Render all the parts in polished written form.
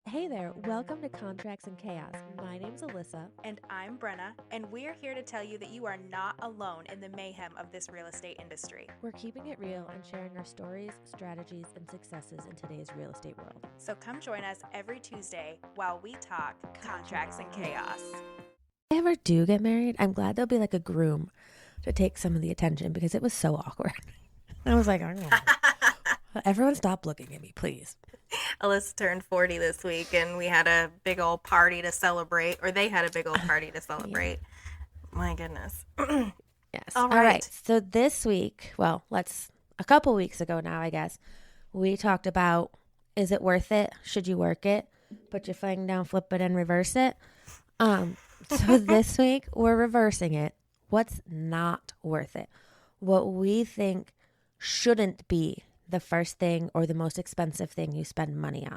Hey there, welcome to Contracts and Chaos. My name's Alyssa. And I'm Brenna, and we're here to tell you that you are not alone in the mayhem of this real estate industry. We're keeping it real and sharing our stories, strategies, and successes in today's real estate world. So come join us every Tuesday while we talk contracts and chaos. If I ever do get married, I'm glad there'll be like a groom to take some of the attention because it was so awkward. I was like, everyone stop looking at me, please. Alyssa turned 40 this week, and we had a big old party to celebrate, or they had a big old party to celebrate. My goodness. Yes. All All right. right. So this week, a couple weeks ago now, I guess, we talked about, is it worth it? Should you work it? Put your fling down, flip it, and reverse it. So this week we're reversing it. What's not worth it? What we think shouldn't be the first thing or the most expensive thing you spend money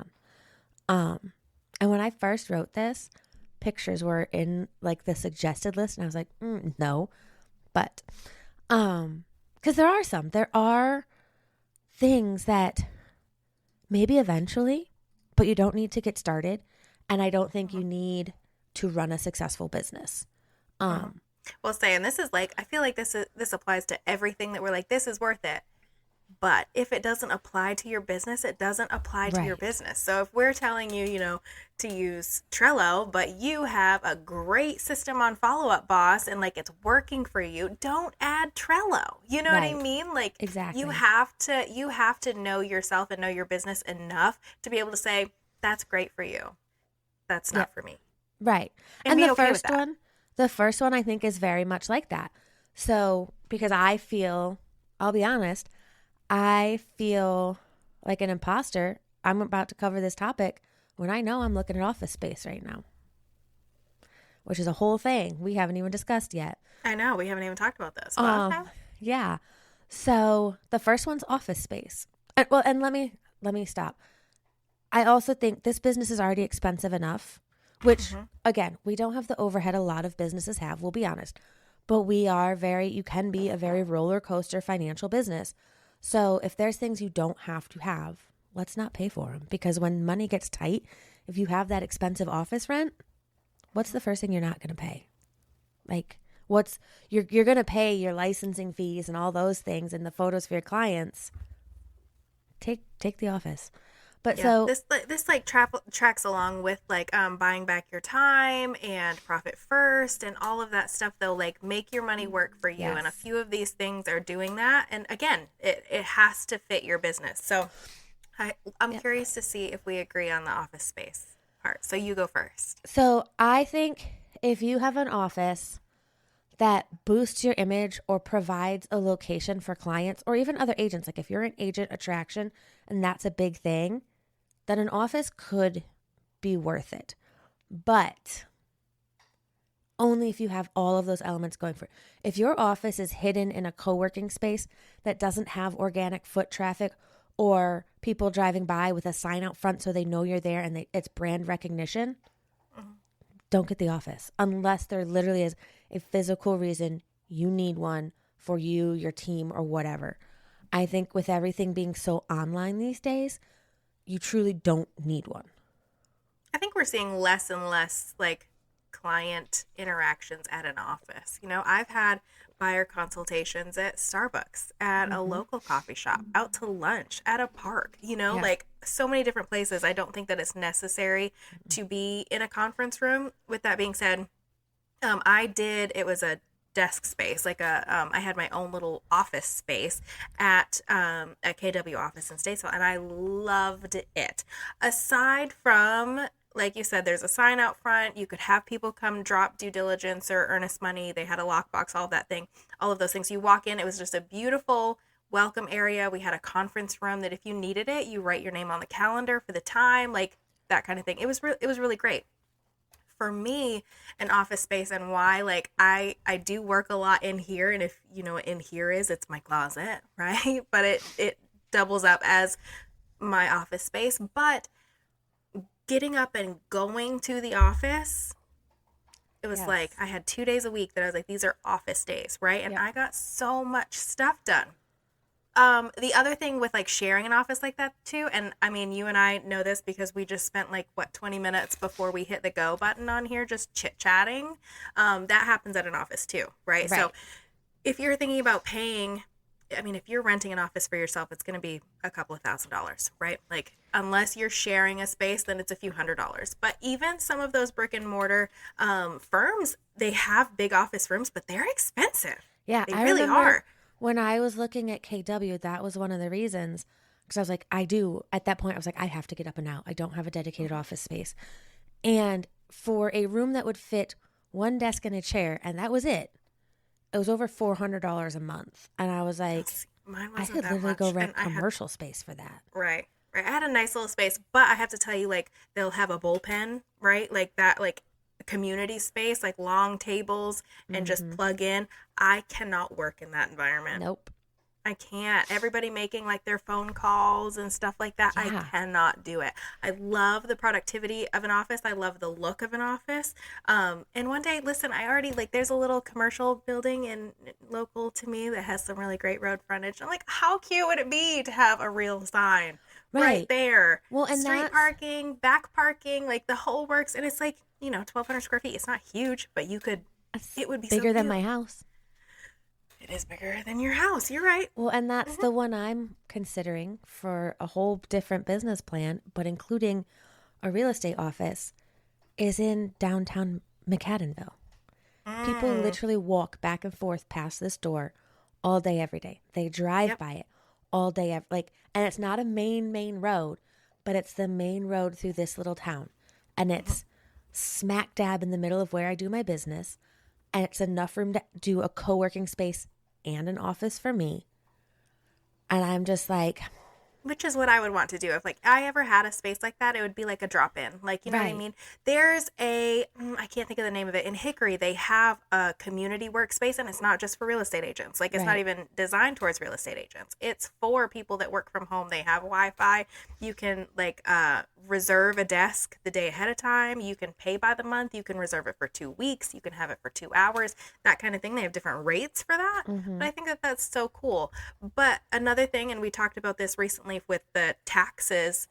on. And when I first wrote this, pictures were in like the suggested list, and I was like, no. But because there are things that maybe eventually, but you don't need to get started, and I don't think you need to run a successful business. Well, and this is like, I feel like this applies to everything that we're like, this is worth it. But if it doesn't apply to your business, it doesn't apply to your Right. business. So if we're telling you, to use Trello, but you have a great system on Follow Up Boss and like it's working for you, don't add Trello. You know what I Right. mean? Like Exactly. you have to know yourself and know your business enough to be able to say, that's great for you. That's not for me. Right. And And be the okay with first that. one, the first one I think is very much like that. So, because I'll be honest, I feel like an imposter. I'm about to cover this topic when I know I'm looking at office space right now, which is a whole thing we haven't even discussed yet. I know we haven't even talked about this. But okay. Yeah. So the first one's office space. And let me stop. I also think this business is already expensive enough, which again, we don't have the overhead a lot of businesses have, we'll be honest. But you can be a very roller coaster financial business. So if there's things you don't have to have, let's not pay for them, because when money gets tight, if you have that expensive office rent, what's the first thing you're not going to pay? Like you're going to pay your licensing fees and all those things and the photos for your clients. Take the office. But Yeah, so this like tracks along with like buying back your time and profit first and all of that stuff. They'll like make your money work for you, and a yes. few of these things are doing that. And again, it has to fit your business. So I'm Yep. curious to see if we agree on the office space part. So you go first. So I think if you have an office that boosts your image or provides a location for clients or even other agents, like if you're an agent attraction and that's a big thing, then an office could be worth it. But only if you have all of those elements going for it. If your office is hidden in a co-working space that doesn't have organic foot traffic or people driving by with a sign out front so they know you're there and it's brand recognition, don't get the office unless there literally is a physical reason you need one for you, your team, or whatever. I think with everything being so online these days, you truly don't need one. I think we're seeing less and less like client interactions at an office. I've had buyer consultations at Starbucks, at a local coffee shop, out to lunch, at a park, Yeah. like so many different places. I don't think that it's necessary to be in a conference room. With that being said, it was a desk space, like I had my own little office space at a KW office in Statesville, and I loved it. Aside from, like you said, there's a sign out front. You could have people come drop due diligence or earnest money. They had a lockbox, all of those things. You walk in, it was just a beautiful welcome area. We had a conference room that if you needed it, you write your name on the calendar for the time, like that kind of thing. It was really great. For me, an office space, and why, like, I do work a lot in here, and if you know what in here is, it's my closet, right? But it doubles up as my office space. But getting up and going to the office, it was like Yes. I had 2 days a week that I was like, these are office days, right? And Yep. I got so much stuff done. The other thing with like sharing an office like that too, and I mean, you and I know this because we just spent like 20 minutes before we hit the go button on here, just chit chatting. That happens at an office too, right? Right. So if you're thinking about paying, I mean, if you're renting an office for yourself, it's going to be a couple of $1,000s, right? Like, unless you're sharing a space, then it's a few $100s. But even some of those brick and mortar firms, they have big office rooms, but they're expensive. Yeah, They I really remember are. when I was looking at KW, that was one of the reasons. Because I was like, at that point, I was like, I have to get up and out. I don't have a dedicated office space. And for a room that would fit one desk and a chair, and that was it, it was over $400 a month. And I was like, Mine I wasn't could that literally much. go rent And I had, commercial space for that. right. I had a nice little space, but I have to tell you, like, they'll have a bullpen, right? Like that, like community space, like long tables and just plug in. I cannot work in that environment. Nope. I can't. Everybody making like their phone calls and stuff like that. Yeah. I cannot do it. I love the productivity of an office. I love the look of an office. And one day, listen, I already like there's a little commercial building in local to me that has some really great road frontage. I'm like, how cute would it be to have a real sign right there? Well, and street parking, back parking, like the whole works. And it's like, 1,200 square feet. It's not huge, but it would be bigger so than cute. my house. It is bigger than your house. You're right. Well, and that's the one I'm considering for a whole different business plan, but including a real estate office, is in downtown McAdenville. People literally walk back and forth past this door all day, every day. They drive by it all day, and it's not a main road, but it's the main road through this little town, and it's smack dab in the middle of where I do my business, and it's enough room to do a co-working space and an office for me. And I'm just like, which is what I would want to do. If like I ever had a space like that, it would be like a drop in. Like, you know what I mean? There's I can't think of the name of it. In Hickory, they have a community workspace, and it's not just for real estate agents. Like, it's not even designed towards real estate agents. It's for people that work from home. They have Wi-Fi. You can like reserve a desk the day ahead of time. You can pay by the month. You can reserve it for 2 weeks. You can have it for 2 hours, that kind of thing. They have different rates for that. But I think that that's so cool. But another thing, and we talked about this recently with the taxes,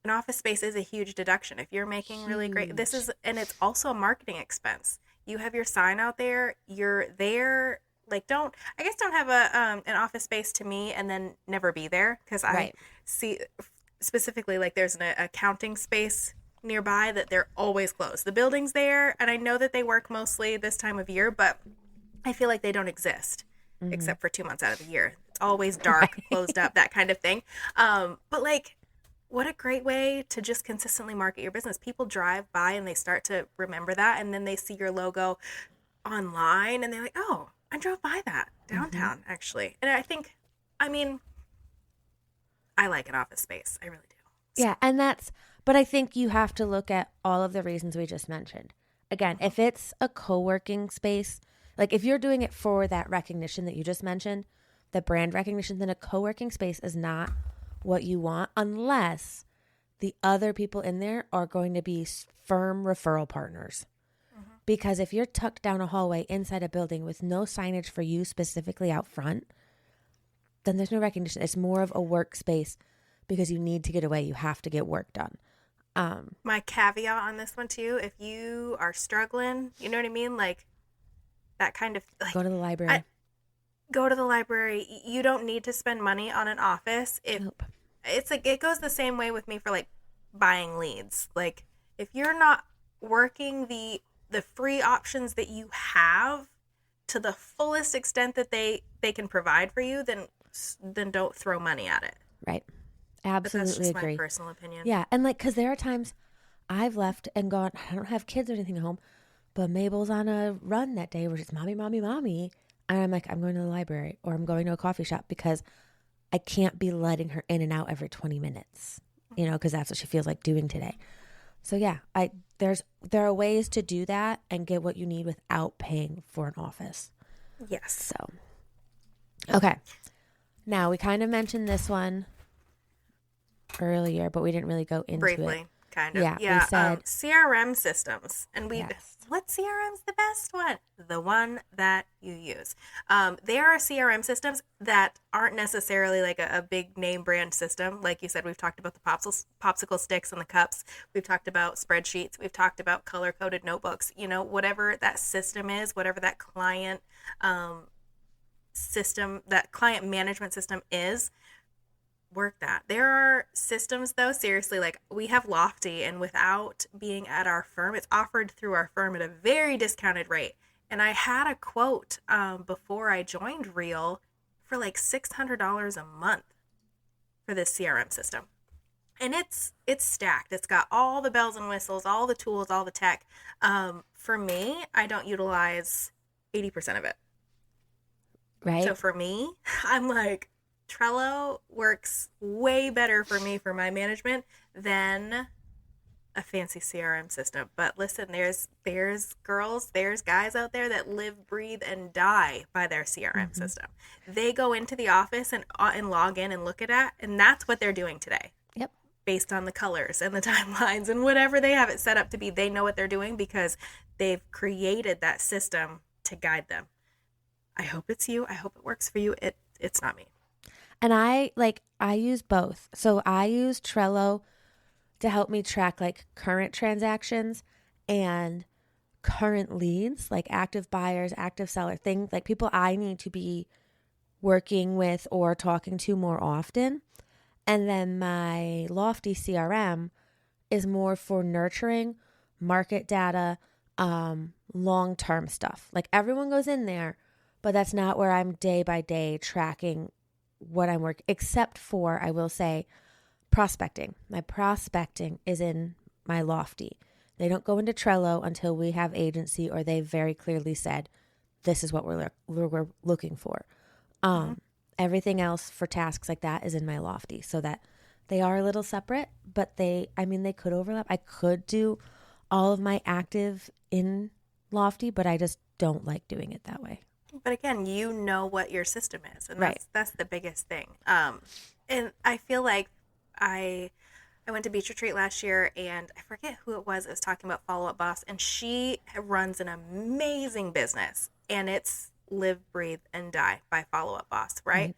an office space is a huge deduction. If you're making really great, and it's also a marketing expense. You have your sign out there, you're there. Like, don't have an office space to me and then never be there, because I see specifically like there's an accounting space nearby that they're always closed. The building's there, and I know that they work mostly this time of year, but I feel like they don't exist except for 2 months out of the year. It's always dark, closed up, that kind of thing. But like, what a great way to just consistently market your business. People drive by and they start to remember that, and then they see your logo online and they're like, oh, I drove by that downtown actually. And I like an office space. I really do. yeah, and but I think you have to look at all of the reasons we just mentioned. Again, if it's a co-working space, like if you're doing it for that recognition that you just mentioned, the brand recognition, then a co-working space is not what you want unless the other people in there are going to be firm referral partners. Because if you're tucked down a hallway inside a building with no signage for you specifically out front, then there's no recognition. It's more of a workspace because you need to get away. You have to get work done. My caveat on this one too, if you are struggling, you know what I mean? Like that kind of like, go to the library. Go to the library. You don't need to spend money on an office. It's like, it goes the same way with me for like buying leads. Like, if you're not working the free options that you have to the fullest extent that they can provide for you, then don't throw money at it. Right. Absolutely but that's just agree. My personal opinion. Yeah, and like, because there are times I've left and gone, I don't have kids or anything at home, but Mabel's on a run that day where it's mommy, mommy, mommy. And I'm like, I'm going to the library or I'm going to a coffee shop because I can't be letting her in and out every 20 minutes, because that's what she feels like doing today. So yeah, there are ways to do that and get what you need without paying for an office. Yes. So, okay. Now we kind of mentioned this one earlier, but we didn't really go into briefly. it. kind of. Yeah, Yeah. we said CRM systems. And yes. what CRM's the best one? The one that you use. There are CRM systems that aren't necessarily like a big name brand system. Like you said, we've talked about the popsicle sticks and the cups. We've talked about spreadsheets. We've talked about color coded notebooks. Whatever that system is, whatever that client system, that client management system is, work that. There are systems though, seriously, like we have Lofty, and without being at our firm, it's offered through our firm at a very discounted rate. And I had a quote before I joined Real for like $600 a month for this CRM system. And it's stacked. It's got all the bells and whistles, all the tools, all the tech. For me, I don't utilize 80% of it. Right. So for me, I'm like, Trello works way better for me for my management than a fancy CRM system. But listen, there's girls, there's guys out there that live, breathe, and die by their CRM system. They go into the office and log in and look at it, and that's what they're doing today. Yep. Based on the colors and the timelines and whatever they have it set up to be, they know what they're doing because they've created that system to guide them. I hope it's you. I hope it works for you. It's not me. And I use both. So I use Trello to help me track like current transactions and current leads, like active buyers, active seller, things like people I need to be working with or talking to more often. And then my Lofty CRM is more for nurturing market data, long-term stuff. Like everyone goes in there, but that's not where I'm day by day tracking what I'm working, except for, I will say, prospecting. My prospecting is in my Lofty. They don't go into Trello until we have agency or they very clearly said, this is what we're looking for. Everything else for tasks like that is in my Lofty, so that they are a little separate, but they could overlap. I could do all of my active in Lofty, but I just don't like doing it that way. But again, you know what your system is, and right. that's the biggest thing. And I feel like I went to Beach Retreat last year, and I forget who it was talking about Follow Up Boss, and she runs an amazing business, and it's Live, Breathe, and Die by Follow Up Boss, right?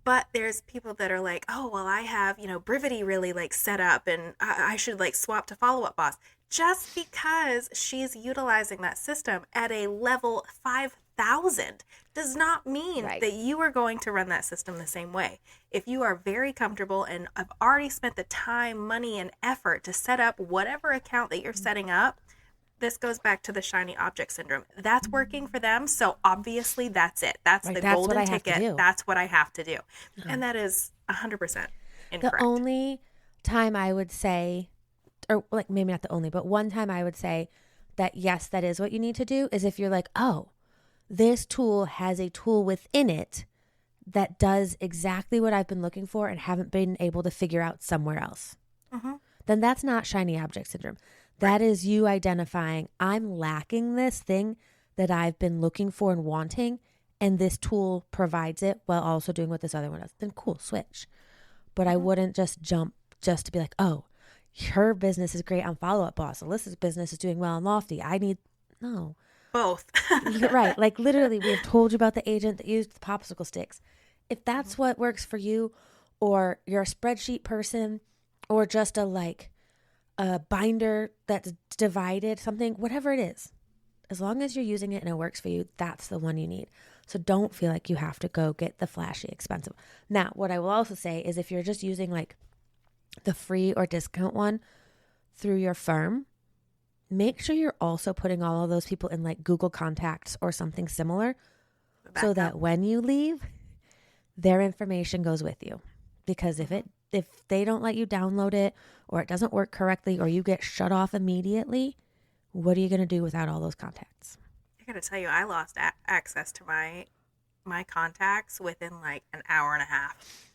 But there's people that are like, oh, well, I have, Brivity really like set up, and I should like swap to Follow Up Boss. Just because she's utilizing that system at a level 5,000 does not mean that you are going to run that system the same way. If you are very comfortable and have already spent the time, money, and effort to set up whatever account that you're setting up, this goes back to the shiny object syndrome. That's working for them, so obviously that's it. That's the golden ticket. That's what I have to do. And that is 100% incorrect. The only time I would say, or like maybe not the only, but one time I would say that yes, that is what you need to do, is if you're like, oh, this tool has a tool within it that does exactly what I've been looking for and haven't been able to figure out somewhere else. Then that's not shiny object syndrome. That is you identifying, I'm lacking this thing that I've been looking for and wanting, and this tool provides it while also doing what this other one does. Then cool, switch. But I wouldn't just jump just to be like, oh, her business is great on Follow Up Boss. Alyssa's business is doing well on Lofty. No. Both. Right. Like literally, we have told you about the agent that used the popsicle sticks. If that's what works for you, or you're a spreadsheet person, or just a binder that's divided, something, whatever it is, as long as you're using it and it works for you, that's the one you need. So don't feel like you have to go get the flashy expensive. Now, what I will also say is if you're just using like the free or discount one through your firm, make sure you're also putting all of those people in like Google Contacts or something similar so that when you leave, their information goes with you. Because if they don't let you download it, or it doesn't work correctly, or you get shut off immediately, what are you going to do without all those contacts? I got to tell you, I lost access to my contacts within like an hour and a half.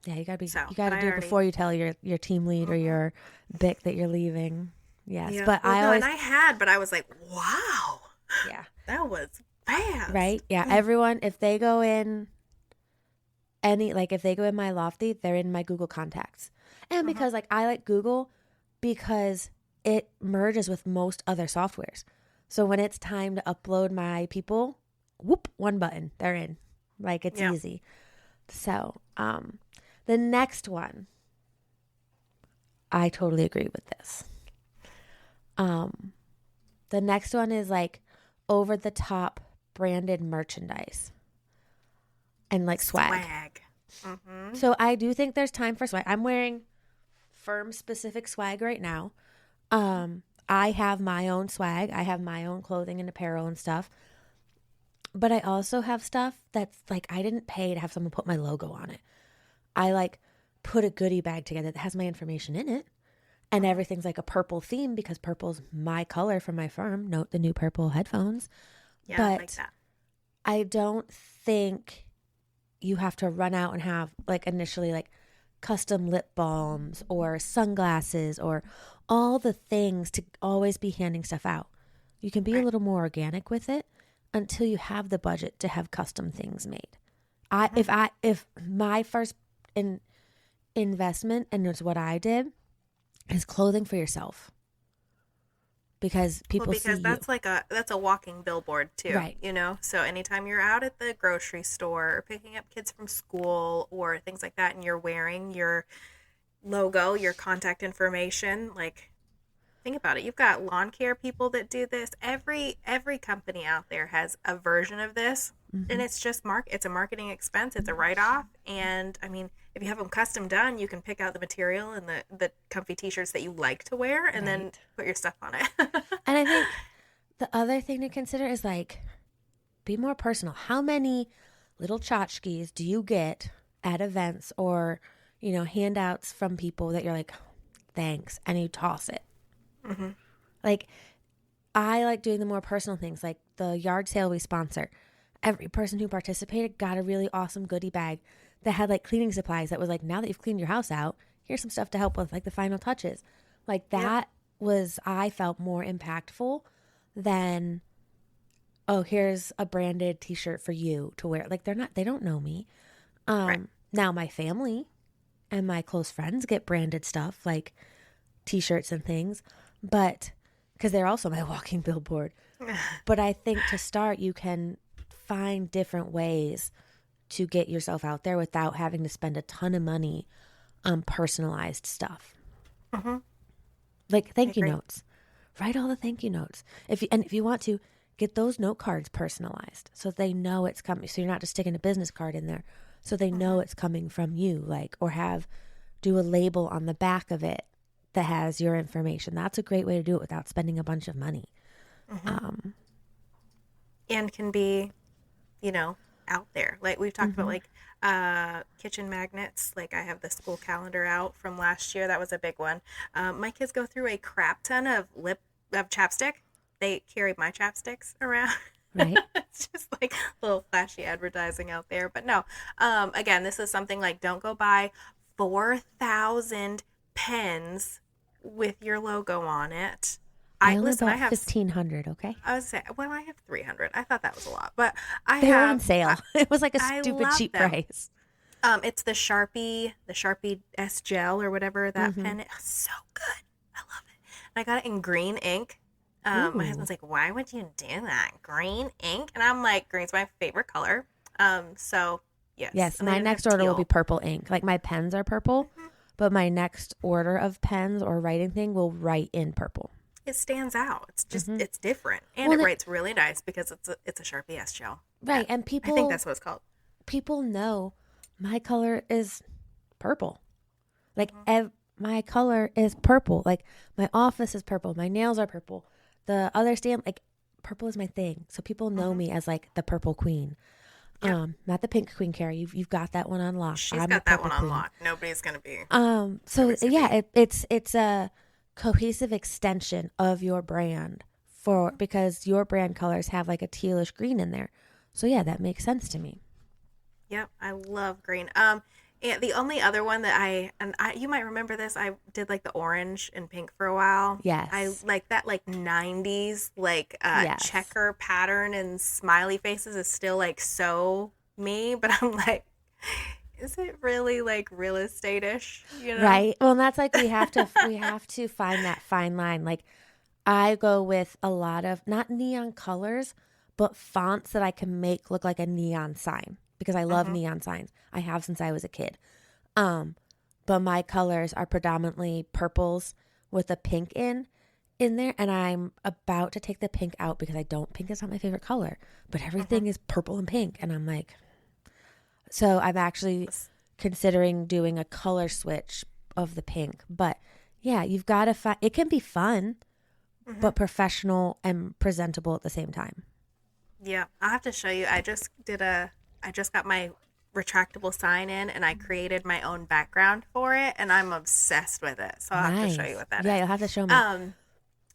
Yeah, you got to do it before you tell your team lead or your BIC that you're leaving. Yes, yeah. But but I was like, wow. Yeah, that was fast. Right? Yeah, everyone, if they go in if they go in my Lofty, they're in my Google Contacts. And because I like Google, because it merges with most other softwares. So when it's time to upload my people, whoop, one button, they're in. Like, it's easy. So, the next one, I totally agree with this. The next one is like over the top branded merchandise and like swag. Mm-hmm. So I do think there's time for swag. I'm wearing firm specific swag right now. I have my own swag. I have my own clothing and apparel and stuff. But I also have stuff that's like, I didn't pay to have someone put my logo on it. I like put a goodie bag together that has my information in it. And everything's like a purple theme because purple's my color from my firm. Note the new purple headphones. Yeah, but I like that. I don't think you have to run out and have like initially like custom lip balms or sunglasses or all the things to always be handing stuff out. You can be a little more organic with it until you have the budget to have custom things made. If my first investment, and it's what I did, is clothing for yourself, because people see that's you. that's a walking billboard too, Right? you know. So anytime you're out at the grocery store or picking up kids from school or things like that, and you're wearing your logo, your contact information, like, think about it. You've got lawn care people that do this. Every company out there has a version of this, and it's just it's a marketing expense. It's a write-off, and I mean, if you have them custom done, you can pick out the material and the comfy t-shirts that you like to wear, and then put your stuff on it. And I think the other thing to consider is like, be more personal. How many little tchotchkes do you get at events or, you know, handouts from people that you're like, thanks, and you toss it? Mm-hmm. Like, I like doing the more personal things, like the yard sale we sponsor. Every person who participated got a really awesome goodie bag that had like cleaning supplies that was like, now that you've cleaned your house out, here's some stuff to help with like the final touches. Like that was, I felt more impactful than, oh, here's a branded t-shirt for you to wear. Like they don't know me. Now my family and my close friends get branded stuff like t-shirts and things, but because they're also my walking billboard. But I think to start, you can find different ways to get yourself out there without having to spend a ton of money on personalized stuff. Mm-hmm. Like thank you notes. Write all the thank you notes. If you want to, get those note cards personalized so they know it's coming. So you're not just sticking a business card in there. So they know it's coming from you. Like, or do a label on the back of it that has your information. That's a great way to do it without spending a bunch of money. Mm-hmm. And can be, you know, out there. Like we've talked about, like kitchen magnets. Like I have the school calendar out from last year. That was a big one. My kids go through a crap ton of chapstick. They carry my chapsticks around. Right. It's just like a little flashy advertising out there. But no, again, this is something like, don't go buy 4,000 pens with your logo on it. I only bought 1,500, okay? I was saying, well, I have 300. I thought that was a lot, but they were on sale. It was like a stupid cheap price. It's the Sharpie S gel or whatever that pen is. So good. I love it. And I got it in green ink. My husband's like, why would you do that? Green ink? And I'm like, green's my favorite color. So yes. Yes, my next order will be purple ink. Like my pens are purple, but my next order of pens or writing thing will write in purple. It stands out. It's just it's different, and it writes really nice because it's a Sharpie S gel. Right, and people, I think that's what it's called. People know my color is purple. Like my color is purple. Like my office is purple. My nails are purple. The other stand, like purple is my thing. So people know me as like the purple queen. Yep. Not the pink queen, Carrie. You've got that one on lock. She's got that one on lock. Nobody's gonna be. So yeah, it's a cohesive extension of your brand because your brand colors have like a tealish green in there. So yeah, that makes sense to me. Yep, I love green. And the only other one that I you might remember this, I did like the orange and pink for a while. Yes. I like that, like 90s checker pattern and smiley faces is still like so me, but I'm like, is it really like real estate-ish, you know? Right. Well, and that's like we have to find that fine line. Like I go with a lot of not neon colors, but fonts that I can make look like a neon sign because I love Mm-hmm. neon signs. I have since I was a kid. Um, but my colors are predominantly purples with a pink in there, and I'm about to take the pink out because pink is not my favorite color, but Mm-hmm. everything is purple and pink, and I'm like, so I'm actually considering doing a color switch of the pink. But yeah, you've got to find it can be fun, Mm-hmm. but professional and presentable at the same time. Yeah, I'll have to show you. I just got my retractable sign in and I created my own background for it and I'm obsessed with it. So I'll have to show you Nice. what that Yeah, is. you'll have to show me. Um,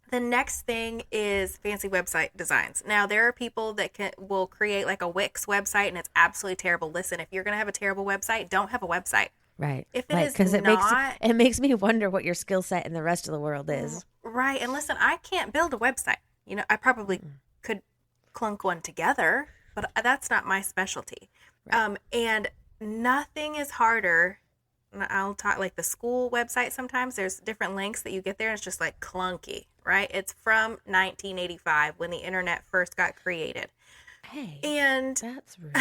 the next thing is fancy website designs. Now there are people that will create like a Wix website and it's absolutely terrible. Listen, if you're gonna have a terrible website, don't have a website. Right. If it Right. is Because not it makes me wonder what your skill set in the rest of the world is. right, and listen, I can't build a website. You know, I probably could clunk one together, but that's not my specialty. Right. And nothing is harder. I'll talk like the school website sometimes. There's different links that you get there, and it's just like clunky, right? It's from 1985 when the internet first got created. Hey, And that's rude.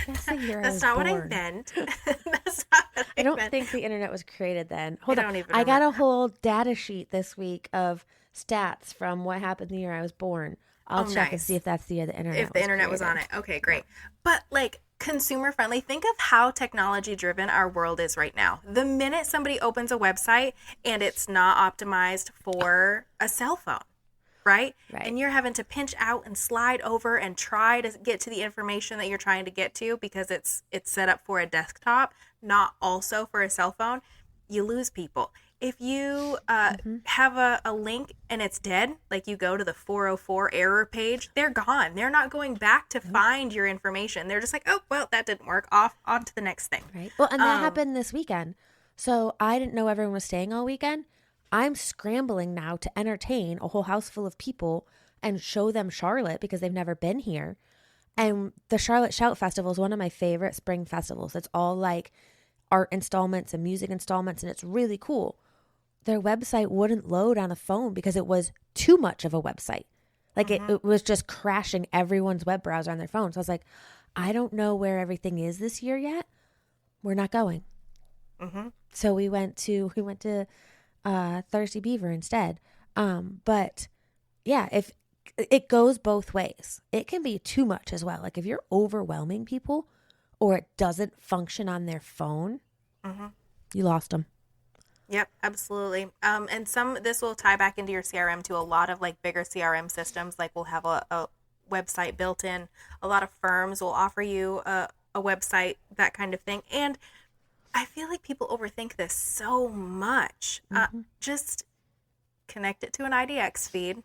That's the year I that's was not what I born. meant. That's not what I don't meant. think the internet was created then. I Hold on. don't even I got remember. a whole data sheet this week of stats from what happened the year I was born. I'll Oh, check and see nice. if that's the year the internet If the was internet was on created. it. Okay, great. But like consumer friendly, think of how technology driven our world is right now. The minute somebody opens a website and it's not optimized for a cell phone, right? Right. And you're having to pinch out and slide over and try to get to the information that you're trying to get to because it's set up for a desktop, not also for a cell phone, you lose people. If you have a link and it's dead, like you go to the 404 error page, they're gone. They're not going back to find your information. They're just like, oh, well, that didn't work. Off on to the next thing. Right. Well, and that Um, happened this weekend. So I didn't know everyone was staying all weekend. I'm scrambling now to entertain a whole house full of people and show them Charlotte because they've never been here. And the Charlotte Shout Festival is one of my favorite spring festivals. It's all like art installments and music installments, and it's really cool. Their website wouldn't load on a phone because it was too much of a website. Like it was just crashing everyone's web browser on their phone. So I was like, I don't know where everything is this year yet. We're not going. So we went to Thirsty Beaver instead. But yeah, if it goes both ways, it can be too much as well. Like if you're overwhelming people or it doesn't function on their phone, you lost them. Yep, absolutely. And this will tie back into your CRM to a lot of like bigger CRM systems. Like we'll have a website built in. A lot of firms will offer you a website, that kind of thing. And I feel like people overthink this so much. Just connect it to an IDX feed,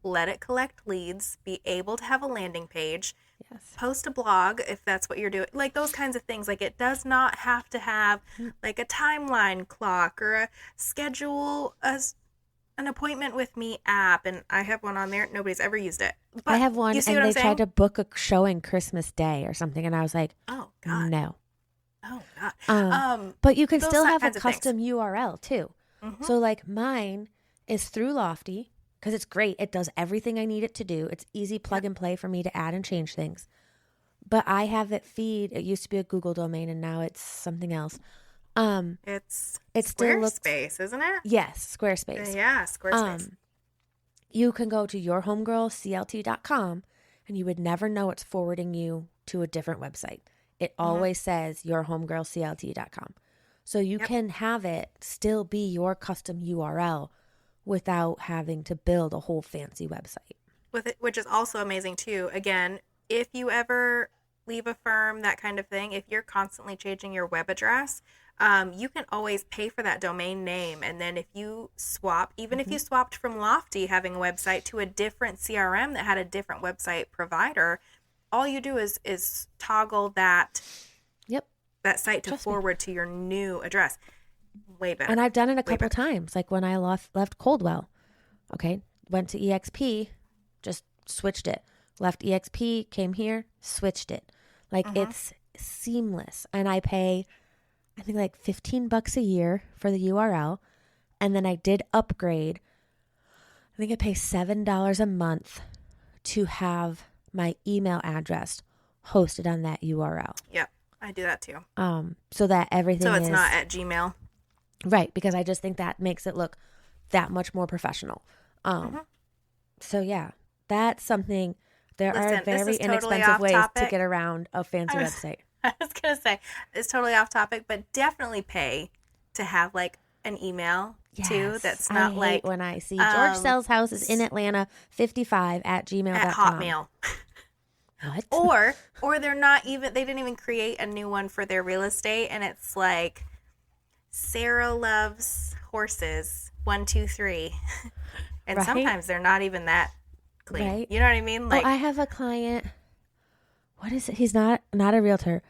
let it collect leads, be able to have a landing page, Yes. post a blog if that's what you're doing, like those kinds of things. Like it does not have to have like a timeline clock or a schedule an appointment with me app, and I have one on there. Nobody's ever used it, but I have one, you see and what I'm they saying? tried to book a showing Christmas Day or something, and I was like, Oh god. no. Oh god. But you can Those still have a kinds of things. custom URL too. Mhm. So like mine is through Lofty because it's great. It does everything I need it to do. It's easy plug and play for me to add and change things. But I have it feed. It used to be a Google domain and now it's something else. It's It still looks Squarespace, isn't it? yes, Squarespace. Yeah, Squarespace. You can go to yourhomegirlclt.com and you would never know it's forwarding you to a different website. It always says yourhomegirlclt.com. So you can have it still be your custom URL without having to build a whole fancy website. With it, which is also amazing too. Again, if you ever leave a firm, that kind of thing, if you're constantly changing your web address, you can always pay for that domain name. And then if you swap, even if you swapped from Lofty having a website to a different CRM that had a different website provider, all you do is toggle that Yep. site to Trust me. forward to your new address. Way better. And I've done it a Way couple better. times. Like when I left Coldwell, okay, went to EXP, just switched it. Left EXP, came here, switched it. Like it's seamless. And I pay, I think like $15 a year for the URL. And then I did upgrade. I think I pay $7 a month to have my email address hosted on that URL. Yep. I do that too. So that everything So it's is not at Gmail. right, because I just think that makes it look that much more professional. So yeah, that's something. There are very inexpensive ways to get around a fancy website. I was gonna say it's totally off topic, but definitely pay to have like an email too. That's not I hate when I see George sells houses in Atlanta 55 at gmail.com. At Hotmail. What? Or they're not even, they didn't even create a new one for their real estate, and it's like Sarah loves horses 123. And sometimes they're not even that clean. Right. You know what I mean? Like, I have a client. What is it? He's not a realtor,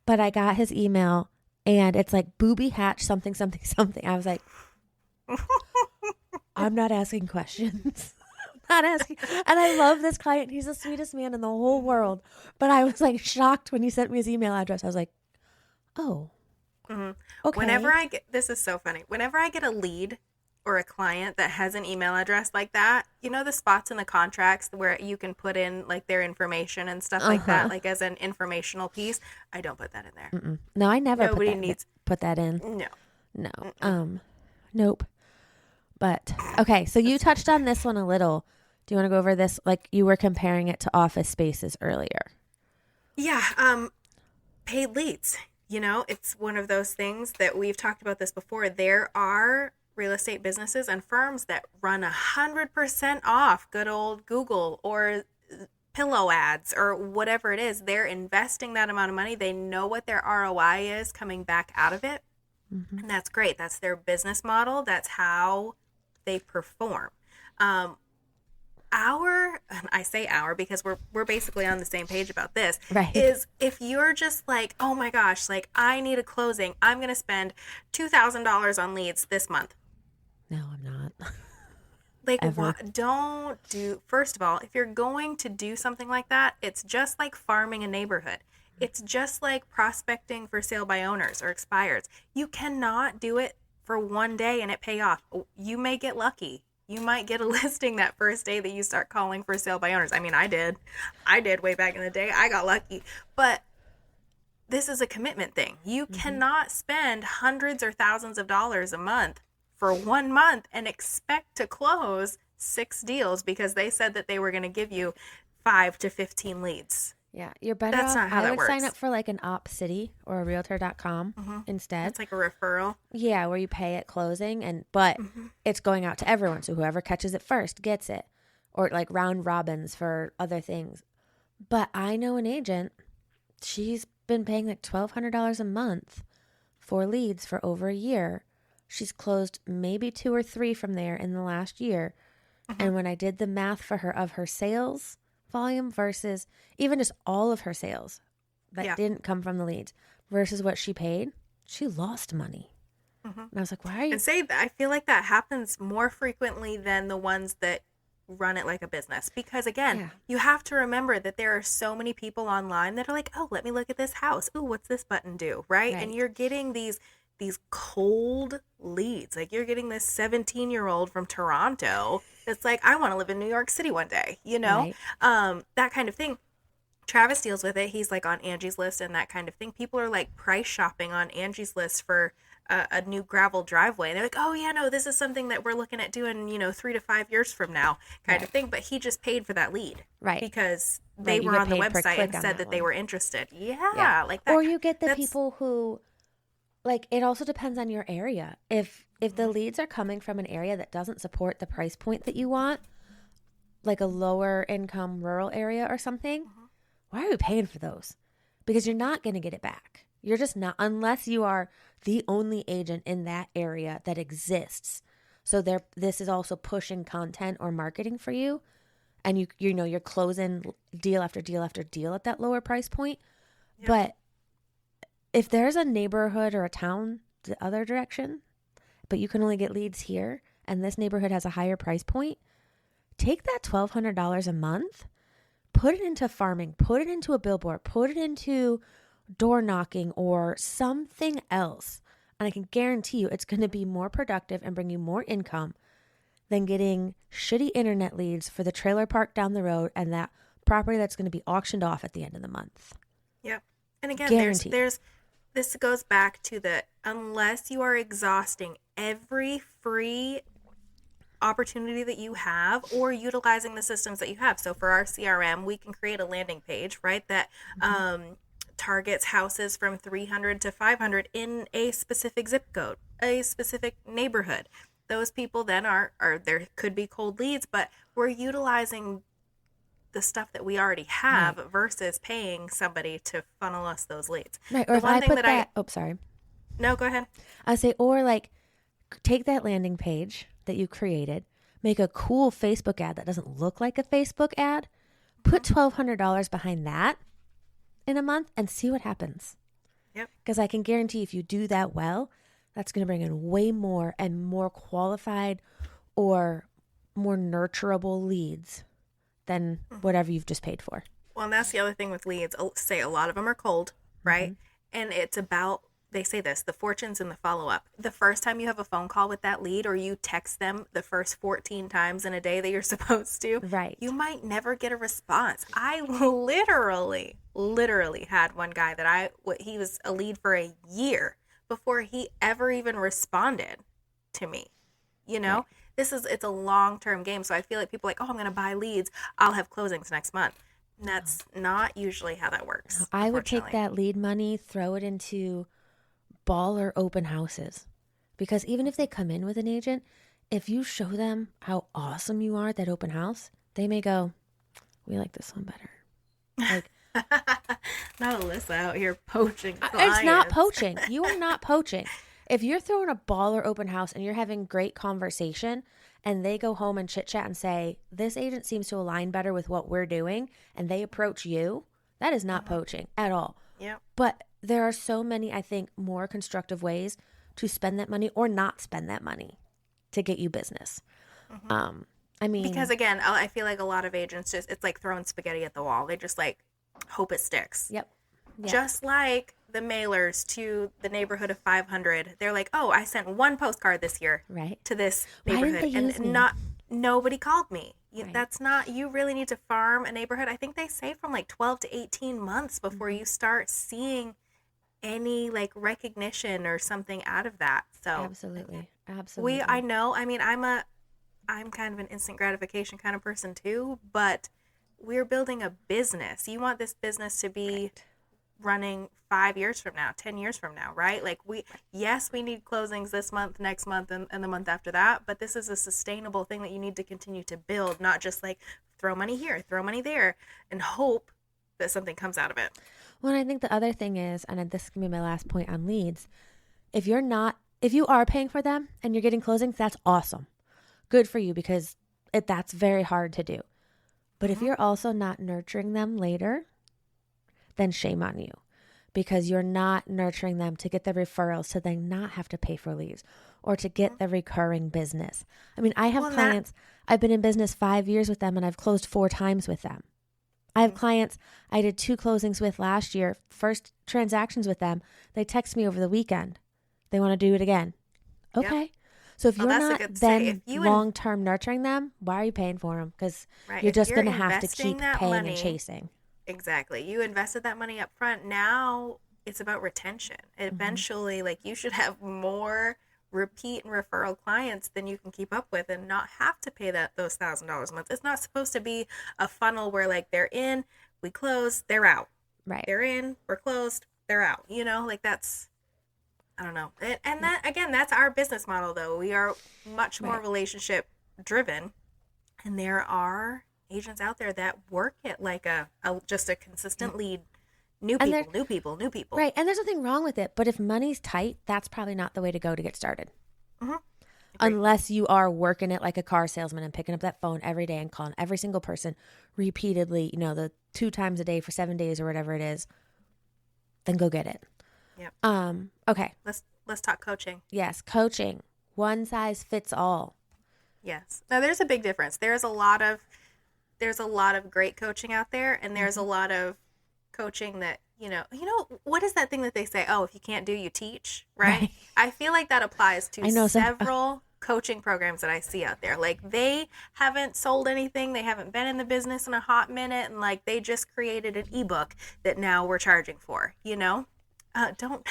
but I got his email and it's like booby hatch something something something. I was like, I'm not asking questions. Not asking. And I love this client. He's the sweetest man in the whole world. But I was like shocked when he sent me his email address. I was like, oh, okay. Whenever I get, this is so funny. Whenever I get a lead or a client that has an email address like that, you know, the spots in the contracts where you can put in like their information and stuff like that, like as an informational piece, I don't put that in there. No, I never put that in. No. Nope. But okay, so you touched on this one a little. Do you want to go over this? Like you were comparing it to office spaces earlier. Yeah. Paid leads. You know, it's one of those things that we've talked about this before. There are real estate businesses and firms that run 100% off good old Google or pillow ads or whatever it is. They're investing that amount of money. They know what their ROI is coming back out of it. And that's great. That's their business model. That's how they perform. I say our because we're basically on the same page about this, right? Is if you're just like, oh my gosh, like I need a closing, I'm going to spend $2,000 on leads this month. No, I'm not. Like, first of all, if you're going to do something like that, it's just like farming a neighborhood. It's just like prospecting for sale by owners or expireds. You cannot do it for one day and it pay off. You may get lucky. You might get a listing that first day that you start calling for sale by owners. I mean, I did way back in the day. I got lucky. But this is a commitment thing. You cannot spend hundreds or thousands of dollars a month for 1 month and expect to close 6 deals because they said that they were going to give you 5 to 15 leads. Yeah, you're better That's off. not how I that would works. sign up for like an op city or a realtor.com instead. It's like a referral. Yeah, where you pay at closing but it's going out to everyone. So whoever catches it first gets it. Or like round robins for other things. But I know an agent, she's been paying like $1,200 a month for leads for over a year. She's closed maybe 2 or 3 from there in the last year. And when I did the math for her of her sales volume versus even just all of her sales that didn't come from the leads versus what she paid, she lost money. And I was like, why are you? And I feel like that happens more frequently than the ones that run it like a business. Because again, you have to remember that there are so many people online that are like, oh, let me look at this house. Oh, what's this button do? Right? And you're getting these cold leads. Like you're getting this 17-year-old from Toronto that's like, I want to live in New York City one day, you know? Right. That kind of thing. Travis deals with it. He's like on Angie's List and that kind of thing. People are like price shopping on Angie's List for a new gravel driveway. And they're like, oh yeah, no, this is something that we're looking at doing, 3 to 5 years from now kind of thing. But he just paid for that lead. Right. Because they were on the website and said that they were interested. Yeah. Like that. Or you get the people who, like, it also depends on your area. If the leads are coming from an area that doesn't support the price point that you want, like a lower income rural area or something, why are you paying for those? Because you're not going to get it back. You're just not, unless you are the only agent in that area that exists. So this is also pushing content or marketing for you. And you're closing deal after deal after deal at that lower price point. Yeah. But if there's a neighborhood or a town the other direction, but you can only get leads here, and this neighborhood has a higher price point, take that $1,200 a month, put it into farming, put it into a billboard, put it into door knocking or something else. And I can guarantee you it's going to be more productive and bring you more income than getting shitty internet leads for the trailer park down the road and that property that's going to be auctioned off at the end of the month. Yep. And again, Guaranteed. there's this goes back to the unless you are exhausting every free opportunity that you have or utilizing the systems that you have. So for our CRM, we can create a landing page, right, that targets houses from 300 to 500 in a specific zip code, a specific neighborhood. Those people then are there could be cold leads, but we're utilizing the stuff that we already have versus paying somebody to funnel us those leads. Right. Or if I put that, sorry. No, go ahead. I say, or like take that landing page that you created, make a cool Facebook ad that doesn't look like a Facebook ad, put $1,200 behind that in a month and see what happens. Yep. Because I can guarantee if you do that well, that's going to bring in way more and more qualified or more nurturable leads than whatever you've just paid for. Well, and that's the other thing with leads. Say a lot of them are cold, right? And it's about, they say this, the fortunes and the follow-up. The first time you have a phone call with that lead or you text them the first 14 times in a day that you're supposed to, right, you might never get a response. I literally had one guy that he was a lead for a year before he ever even responded to me. You know, it's a long-term game. So I feel like people are like, oh, I'm going to buy leads, I'll have closings next month. And that's not usually how that works. I would take that lead money, throw it into baller open houses. Because even if they come in with an agent, if you show them how awesome you are at that open house, they may go, we like this one better. Like, not Alyssa out here poaching clients. It's not poaching. You are not poaching. If you're throwing a baller open house and you're having great conversation and they go home and chit chat and say, this agent seems to align better with what we're doing, and they approach you, that is not poaching at all. Yeah. But there are so many, I think, more constructive ways to spend that money or not spend that money to get you business. I mean, because again, I feel like a lot of agents it's like throwing spaghetti at the wall. They just like hope it sticks. Yep. Just like the mailers to the neighborhood of 500. They're like, oh, I sent one postcard this year to this neighborhood, and nobody called me. That's not, you really need to farm a neighborhood. I think they say from like 12 to 18 months before you start seeing any like recognition or something out of that. So absolutely. I know, I mean, I'm kind of an instant gratification kind of person too, but we're building a business. You want this business to be running 5 years from now, 10 years from now, right? Like we need closings this month, next month, and the month after that, but this is a sustainable thing that you need to continue to build, not just like throw money here, throw money there, and hope that something comes out of it. Well, and I think the other thing is, and this can be my last point on leads, if you are paying for them and you're getting closings, that's awesome. Good for you, because that's very hard to do. But if you're also not nurturing them later, then shame on you, because you're not nurturing them to get the referrals to then not have to pay for leads or to get the recurring business. I mean, I have clients, I've been in business 5 years with them and I've closed 4 times with them. I have clients I did 2 closings with last year, first transactions with them. They text me over the weekend. They want to do it again. Okay. Yep. So if you're not then long-term nurturing them, why are you paying for them? Because you're just going to have to keep paying and chasing. Exactly. You invested that money up front. Now it's about retention. Eventually, like, you should have more repeat and referral clients than you can keep up with and not have to pay those $1,000 a month. It's not supposed to be a funnel where like they're in, we close, they're out. Right. They're in, we're closed, they're out. You know, like that's, I don't know. And that, again, that's our business model though. We are much more relationship driven, and there are agents out there that work it like just a consistent lead. New people. Right. And there's nothing wrong with it. But if money's tight, that's probably not the way to go to get started. Unless you are working it like a car salesman and picking up that phone every day and calling every single person repeatedly, the 2 times a day for 7 days or whatever it is, then go get it. Yep. Okay. Let's talk coaching. Yes. Coaching. One size fits all. Yes. Now there's a big difference. There's a lot of great coaching out there, and there's a lot of coaching that what is that thing that they say? Oh, if you can't do, you teach, right? Right. I feel like that applies to I know some. several coaching programs that I see out there. Like they haven't sold anything, they haven't been in the business in a hot minute, and like they just created an ebook that now we're charging for, don't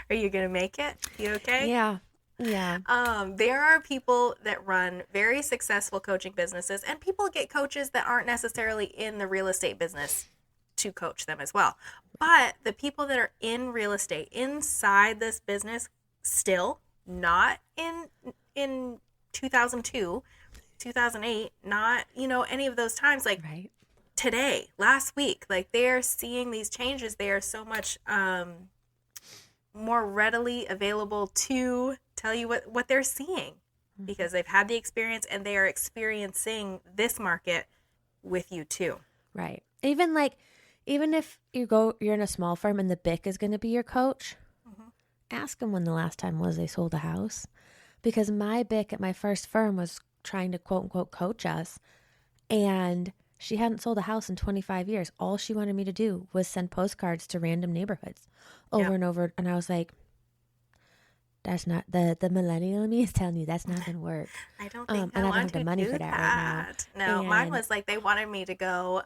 are you gonna make it? You okay? Yeah. Yeah. There are people that run very successful coaching businesses, and people get coaches that aren't necessarily in the real estate business to coach them as well. But the people that are in real estate inside this business still, not in 2002, 2008, not, any of those times, like Right. today, last week, like they're seeing these changes. They are so much more readily available to tell you what they're seeing because they've had the experience and they are experiencing this market with you too. Right. Even if you're in a small firm and the BIC is going to be your coach, ask them when the last time was they sold a house. Because my BIC at my first firm was trying to quote unquote coach us, and she hadn't sold a house in 25 years. All she wanted me to do was send postcards to random neighborhoods over and over. And I was like, that's not the millennial in me is telling you that's not going to work. I don't think and I I don't want have the to money do for that right now. No, And- mine was like they wanted me to go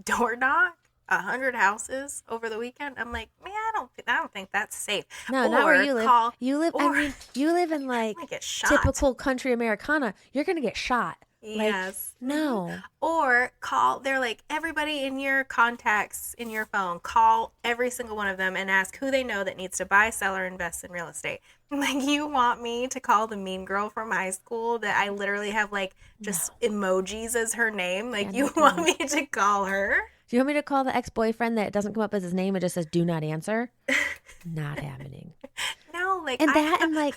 door knock 100 houses over the weekend. I'm like, man, I don't think that's safe. No, not where you live. Call, you live. I mean, you live in like I'm gonna get shot. typical country Americana. You're going to get shot. Yes. Like, no. Or call, they're like, everybody in your contacts in your phone, call every single one of them and ask who they know that needs to buy, sell, or invest in real estate. Like, you want me to call the mean girl from high school that I literally have like just emojis as her name? Like, you want me to call her? Do you want me to call the ex-boyfriend that doesn't come up as his name? It just says, do not answer. Not happening. No, like, And I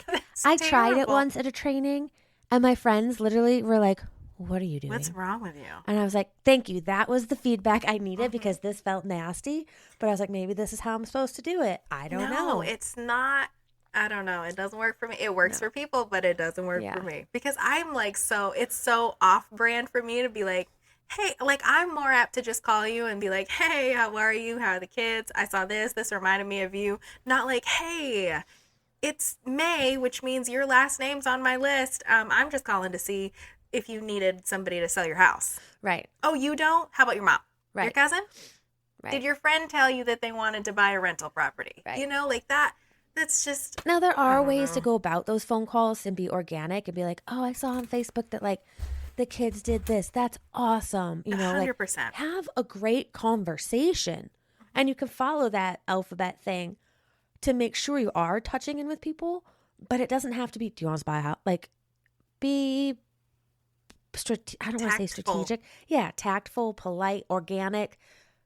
tried it terrible. once at a training, and my friends literally were like, what are you doing? What's wrong with you? And I was like, thank you. That was the feedback I needed because this felt nasty. But I was like, maybe this is how I'm supposed to do it. I don't know. No, it's not. I don't know. It doesn't work for me. It works for people, but it doesn't work for me. Because I'm like, it's so off brand for me to be like, hey, like I'm more apt to just call you and be like, hey, how are you? How are the kids? I saw this. This reminded me of you. Not like, hey, it's May, which means your last name's on my list. I'm just calling to see if you needed somebody to sell your house. Right. Oh, you don't? How about your mom? Right. Your cousin? Right. Did your friend tell you that they wanted to buy a rental property? Right. Like that. That's just. Now, there are ways to go about those phone calls and be organic and be like, oh, I saw on Facebook that like the kids did this. That's awesome. 100%. Like, have a great conversation. And you can follow that alphabet thing to make sure you are touching in with people, but it doesn't have to be, do you want us to buy a house? Like, be I don't want to say strategic. Yeah, tactful, polite, organic,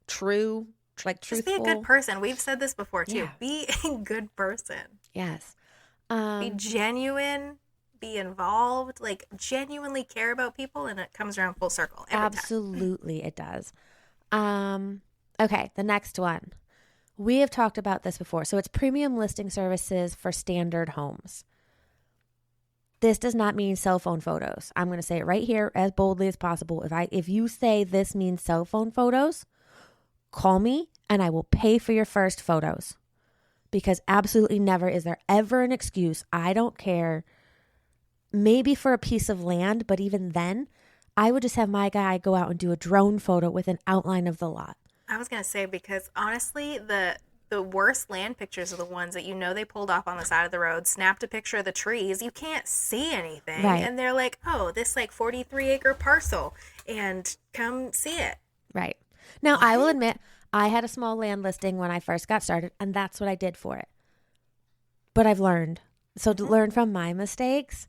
true, like truthful. Just be a good person. We've said this before too. Yeah. Be a good person. Yes. Be genuine. Be involved. Like genuinely care about people, and it comes around full circle. Every Absolutely, time. It does. Okay, the next one. We have talked about this before. So it's premium listing services for standard homes. This does not mean cell phone photos. I'm going to say it right here as boldly as possible. If you say this means cell phone photos, call me and I will pay for your first photos. Because absolutely never is there ever an excuse. I don't care. Maybe for a piece of land, but even then, I would just have my guy go out and do a drone photo with an outline of the lot. I was going to say, because honestly, the worst land pictures are the ones that they pulled off on the side of the road, snapped a picture of the trees. You can't see anything. Right. And they're like, oh, this like 43-acre parcel, and come see it. Right. Now, I will admit, I had a small land listing when I first got started, and that's what I did for it. But I've learned. So to learn from my mistakes,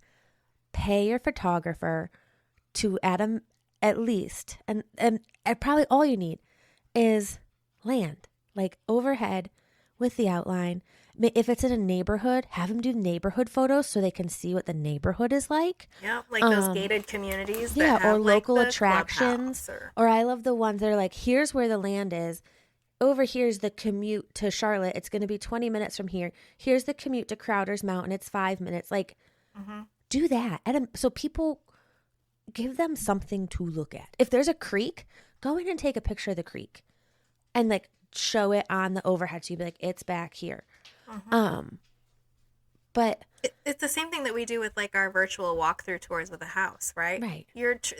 pay your photographer to at least, and probably all you need is land, like overhead with the outline. If it's in a neighborhood, have them do neighborhood photos so they can see what the neighborhood is like. Yeah, like those gated communities. Yeah, that have or local like the attractions. Or I love the ones that are like, here's where the land is. Over here's the commute to Charlotte. It's going to be 20 minutes from here. Here's the commute to Crowder's Mountain. It's 5 minutes. Like, do that. So people, give them something to look at. If there's a creek, go in and take a picture of the creek. And like, show it on the overhead. So you'd be like, it's back here. But it's the same thing that we do with like our virtual walkthrough tours of the house, right? right.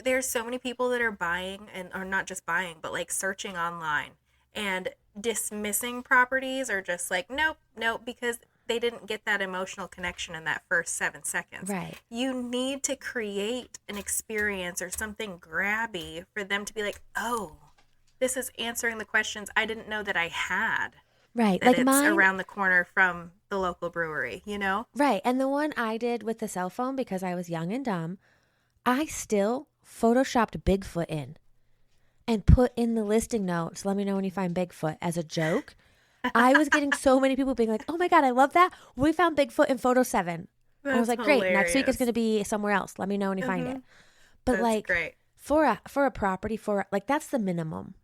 There's so many people that are buying and or not just buying, but like searching online and dismissing properties or just like nope because they didn't get that emotional connection in that first 7 seconds. Right. You need to create an experience or something grabby for them to be like, "Oh, this is answering the questions I didn't know that I had." Right. That Like it's mine, around the corner from the local brewery, you know? right. And the one I did with the cell phone because I was young and dumb, I still photoshopped Bigfoot in and put in the listing notes, let me know when you find Bigfoot, as a joke. I was getting so many people being like, oh my God, I love that. We found Bigfoot in photo 7. I was That's like, great. Next week it's hilarious. going to be somewhere else. Let me know when you find it. But That's like great. for a property, like that's the minimum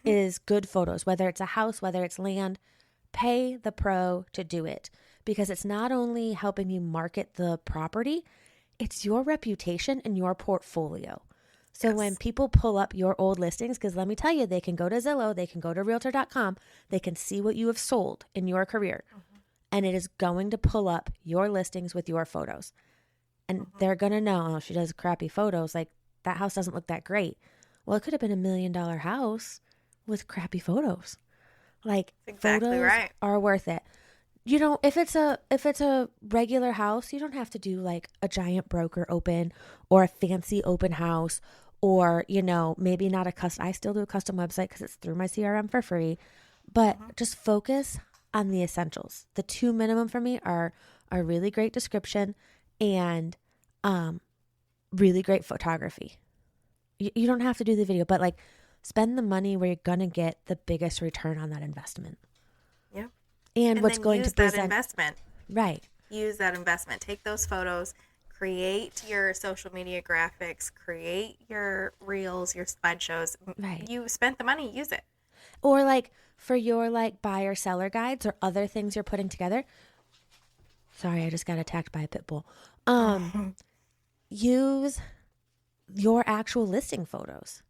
is good photos, whether it's a house, whether it's land. Pay the pro to do it because it's not only helping you market the property, it's your reputation and your portfolio. So Yes. when people pull up your old listings, because let me tell you, they can go to Zillow, they can go to realtor.com, they can see what you have sold in your career. And it is going to pull up your listings with your photos. And they're going to know, oh, she does crappy photos. Like that house doesn't look that great. Well, it could have been $1 million house with crappy photos. Like Exactly photos right. are worth it. You know, if it's a regular house, you don't have to do like a giant broker open or a fancy open house or, you know, maybe not a custom. I still do a custom website because it's through my CRM for free, but just focus on the essentials. The 2 minimum for me are a really great description and really great photography. You don't have to do the video, but like spend the money where you're going to get the biggest return on that investment. Yeah. And what's then going use to that present. investment. Right. Use that investment. Take those photos, create your social media graphics, create your reels, your slideshows. Right. You spent the money, use it. Or like for your like buyer seller guides or other things you're putting together. Sorry, I just got attacked by a pit bull. Use your actual listing photos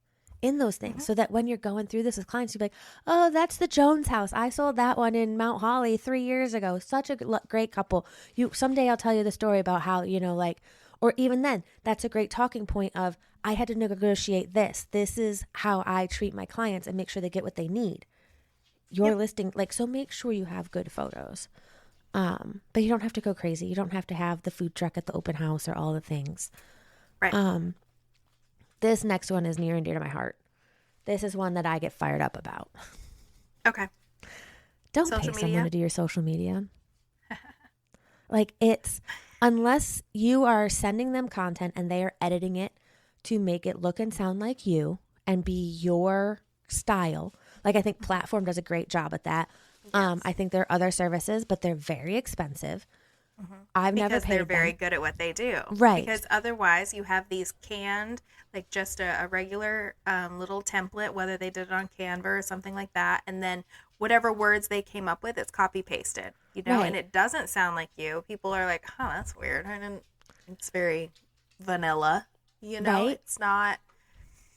in those things so that when you're going through this with clients, you'll be like, oh, that's the Jones house. I sold that one in Mount Holly 3 years ago. Such a great couple. Someday I'll tell you the story about how, you know, like, or even then, that's a great talking point of I had to negotiate this. This is how I treat my clients and make sure they get what they need. Your listing, like, so make sure you have good photos. But you don't have to go crazy. You don't have to have the food truck at the open house or all the things. Right. This next one is near and dear to my heart. This is one that I get fired up about. Okay. Don't Social pay someone media? to do your social media. Like unless you are sending them content and they are editing it to make it look and sound like you and be your style. Like I think Platform does a great job at that. Yes. I think there are other services, but they're very expensive. I've never Because paid they're very them. good at what they do. Right. Because otherwise you have these canned, like just a regular little template, whether they did it on Canva or something like that. And then whatever words they came up with, it's copy pasted, you know, Right. and it doesn't sound like you. People are like, huh, that's weird. It's very vanilla, you know, Right. it's not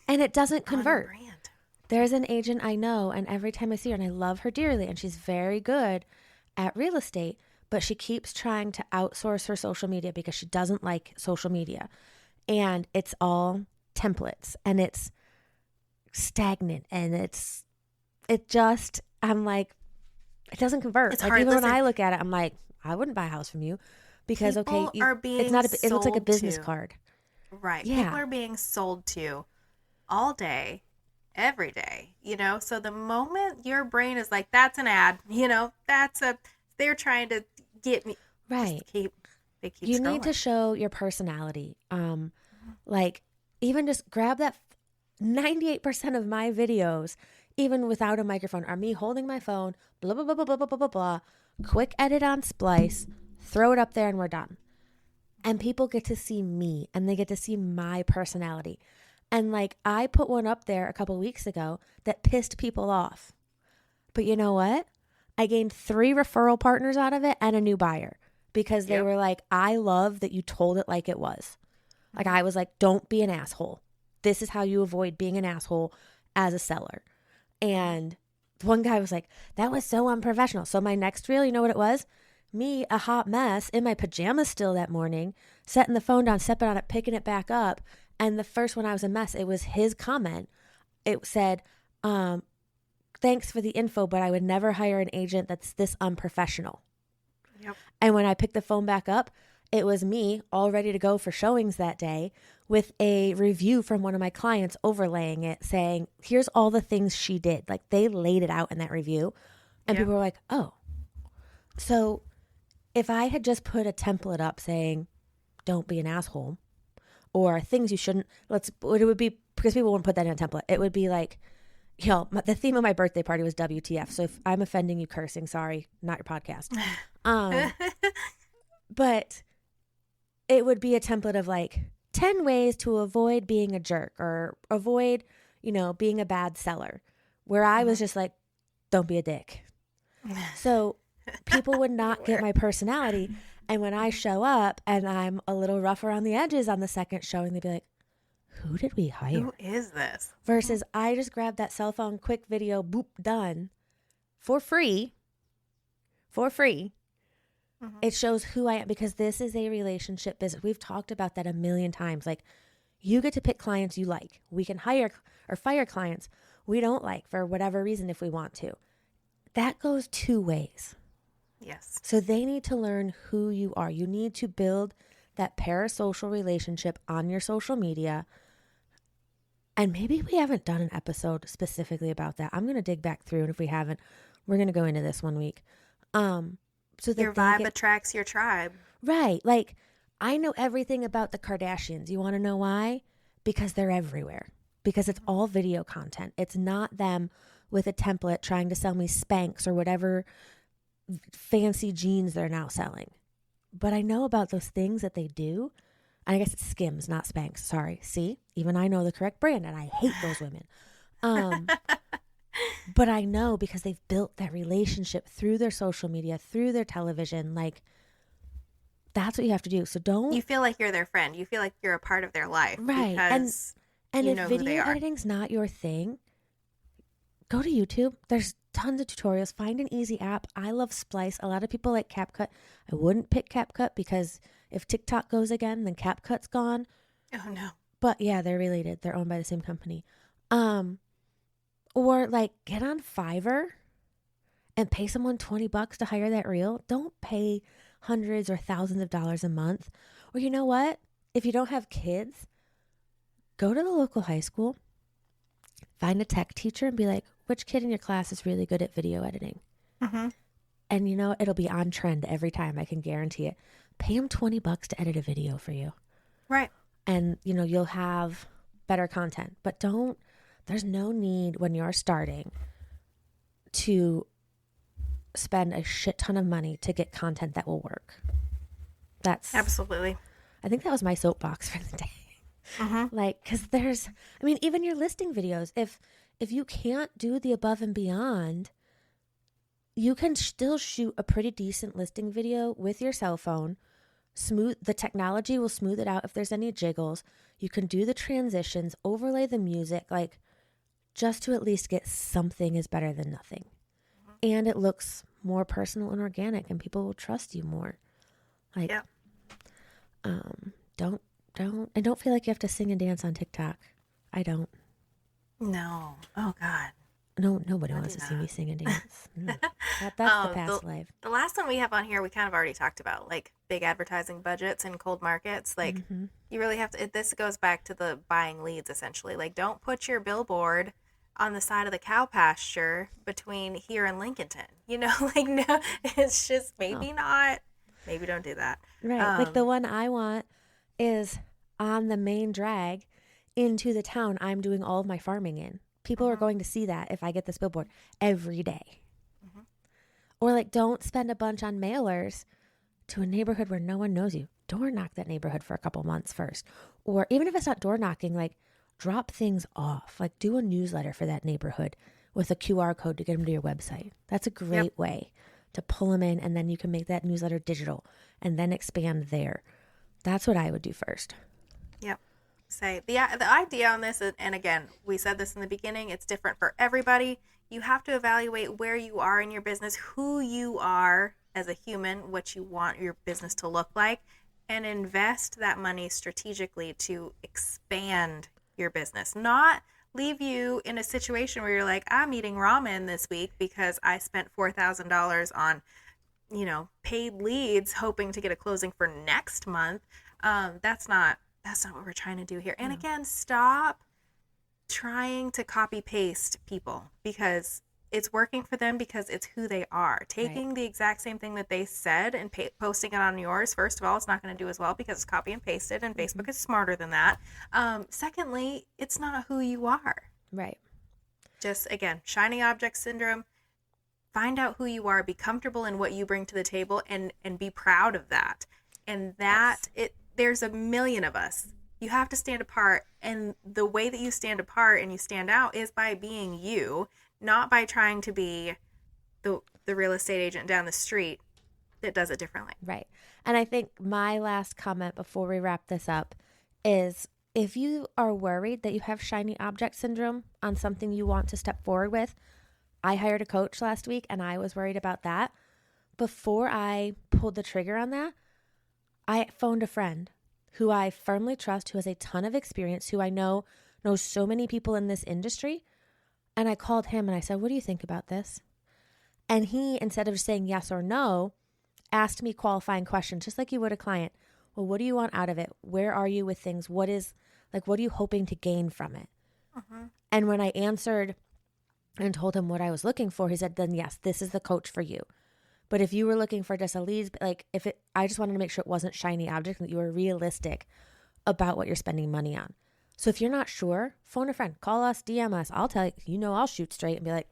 And it doesn't on convert. brand. There's an agent I know, and every time I see her, and I love her dearly, and she's very good at real estate, but she keeps trying to outsource her social media because she doesn't like social media. And it's all templates, and it's stagnant, and I'm like, it doesn't convert. It's Like hard. even when Listen, I look at it, I'm like, I wouldn't buy a house from you because people okay, are it's being not it looks like a sold business to. card. Right. Yeah. People are being sold to all day, every day, you know? So the moment your brain is like, that's an ad, you know, they're trying to get me. Right. They keep You scrolling. need to show your personality. Like even just grab that 98% of my videos, even without a microphone, are me holding my phone, blah, blah, blah, blah, blah, blah, blah, blah, blah, quick edit on Splice, throw it up there and we're done. And people get to see me and they get to see my personality. And like I put one up there a couple weeks ago that pissed people off. But you know what? I gained 3 referral partners out of it and a new buyer because they were like, I love that you told it like it was. Like I was like, don't be an asshole. This is how you avoid being an asshole as a seller. And one guy was like, that was so unprofessional. So my next reel, you know what it was? Me, a hot mess in my pajamas still that morning, setting the phone down, stepping on it, picking it back up. And the first one I was a mess, it was his comment. It said, thanks for the info, but I would never hire an agent that's this unprofessional. Yep. And when I picked the phone back up, it was me all ready to go for showings that day with a review from one of my clients overlaying it saying, here's all the things she did. Like they laid it out in that review. And people were like, oh. So if I had just put a template up saying, don't be an asshole, or things you shouldn't, it would be, because people wouldn't put that in a template. It would be like, the theme of my birthday party was WTF. So if I'm offending you cursing, sorry, not your podcast. But it would be a template of like 10 ways to avoid being a jerk or avoid, being a bad seller, where I was just like, don't be a dick. So people would not get my personality. And when I show up and I'm a little rough around the edges on the second showing, they'd be like, who did we hire? Who is this? Versus I just grabbed that cell phone, quick video, boop, done for free. Mm-hmm. It shows who I am, because this is a relationship business. We've talked about that a million times. Like, you get to pick clients you like. We can hire or fire clients we don't like for whatever reason if we want to. That goes two ways. Yes. So they need to learn who you are. You need to build that parasocial relationship on your social media. And maybe we haven't done an episode specifically about that. I'm going to dig back through, and if we haven't, we're going to go into this one week. So that your vibe attracts your tribe. Right. Like, I know everything about the Kardashians. You want to know why? Because they're everywhere. Because it's all video content. It's not them with a template trying to sell me Spanx or whatever fancy jeans they're now selling. But I know about those things that they do. I guess it's Skims, not Spanx. Sorry. See? Even I know the correct brand, and I hate those women. But I know because they've built that relationship through their social media, through their television. Like, that's what you have to do. So don't... You feel like you're their friend. You feel like you're a part of their life. Right. Because and you if know who they video are. editing's not your thing, go to YouTube. There's tons of tutorials. Find an easy app. I love Splice. A lot of people like CapCut. I wouldn't pick CapCut because if TikTok goes again, then CapCut's gone. Oh, no. But yeah, they're related. They're owned by the same company. Or like get on Fiverr and pay someone $20 to hire that reel. Don't pay hundreds or thousands of dollars a month. Or you know what? If you don't have kids, go to the local high school, find a tech teacher and be like, which kid in your class is really good at video editing? Mm-hmm. And it'll be on trend every time. I can guarantee it. Pay them $20 to edit a video for you. Right. And, you'll have better content. But there's no need when you're starting to spend a shit ton of money to get content that will work. That's absolutely. I think that was my soapbox for the day. Mm-hmm. Like, because even your listing videos, if you can't do the above and beyond, you can still shoot a pretty decent listing video with your cell phone. The technology will smooth it out if there's any jiggles. You can do the transitions, overlay the music, like, just to at least get something is better than nothing. Mm-hmm. And it looks more personal and organic, and people will trust you more. Like, yeah. Don't feel like you have to sing and dance on TikTok. I don't. No. Oh, God. No, nobody wants to see me sing and dance. No. That's the past life. The last one we have on here, we kind of already talked about, like big advertising budgets and cold markets. Like, you really have to, this goes back to the buying leads, essentially. Like, don't put your billboard on the side of the cow pasture between here and Lincolnton. Like, no, it's just maybe not. Maybe don't do that. Right. Like, the one I want is on the main drag into the town I'm doing all of my farming in. People are going to see that if I get this billboard every day. Mm-hmm. Or like, don't spend a bunch on mailers to a neighborhood where no one knows you. Door knock that neighborhood for a couple months first. Or even if it's not door knocking, like, drop things off. Like, do a newsletter for that neighborhood with a QR code to get them to your website. That's a great way to pull them in, and then you can make that newsletter digital and then expand there. That's what I would do first. Yep. Say the idea on this, and again, we said this in the beginning, it's different for everybody. You have to evaluate where you are in your business, who you are as a human, what you want your business to look like, and invest that money strategically to expand your business. Not leave you in a situation where you're like, I'm eating ramen this week because I spent $4,000 on, paid leads hoping to get a closing for next month. That's not what we're trying to do here. And again, stop trying to copy paste people because it's working for them because it's who they are. Taking the exact same thing that they said and posting it on yours, first of all, it's not going to do as well because it's copy and pasted, and Facebook is smarter than that. Secondly, it's not who you are. Right. Just, again, shiny object syndrome. Find out who you are, be comfortable in what you bring to the table, and be proud of that. And there's a million of us. You have to stand apart, and the way that you stand apart and you stand out is by being you, not by trying to be the real estate agent down the street that does it differently. Right. And I think my last comment before we wrap this up is, if you are worried that you have shiny object syndrome on something you want to step forward with, I hired a coach last week and I was worried about that. Before I pulled the trigger on that, I phoned a friend who I firmly trust, who has a ton of experience, who I know knows so many people in this industry. And I called him and I said, what do you think about this? And he, instead of saying yes or no, asked me qualifying questions, just like you would a client. Well, what do you want out of it? Where are you with things? What are you hoping to gain from it? And when I answered and told him what I was looking for, he said, then yes, this is the coach for you. But if you were looking for just a lead, I just wanted to make sure it wasn't shiny object and that you were realistic about what you're spending money on. So if you're not sure, phone a friend, call us, DM us. I'll tell you, I'll shoot straight and be like,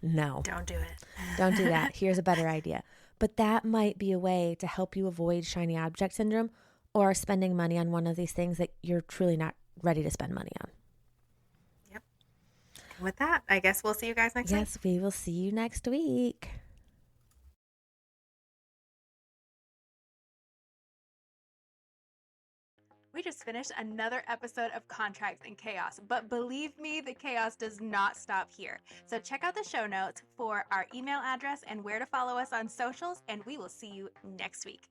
no, Don't do it. don't do that. Here's a better idea. But that might be a way to help you avoid shiny object syndrome or spending money on one of these things that you're truly not ready to spend money on. Yep. With that, I guess we'll see you guys next week. Yes, we will see you next week. We just finished another episode of Contracts and Chaos, but believe me, the chaos does not stop here. So check out the show notes for our email address and where to follow us on socials, and we will see you next week.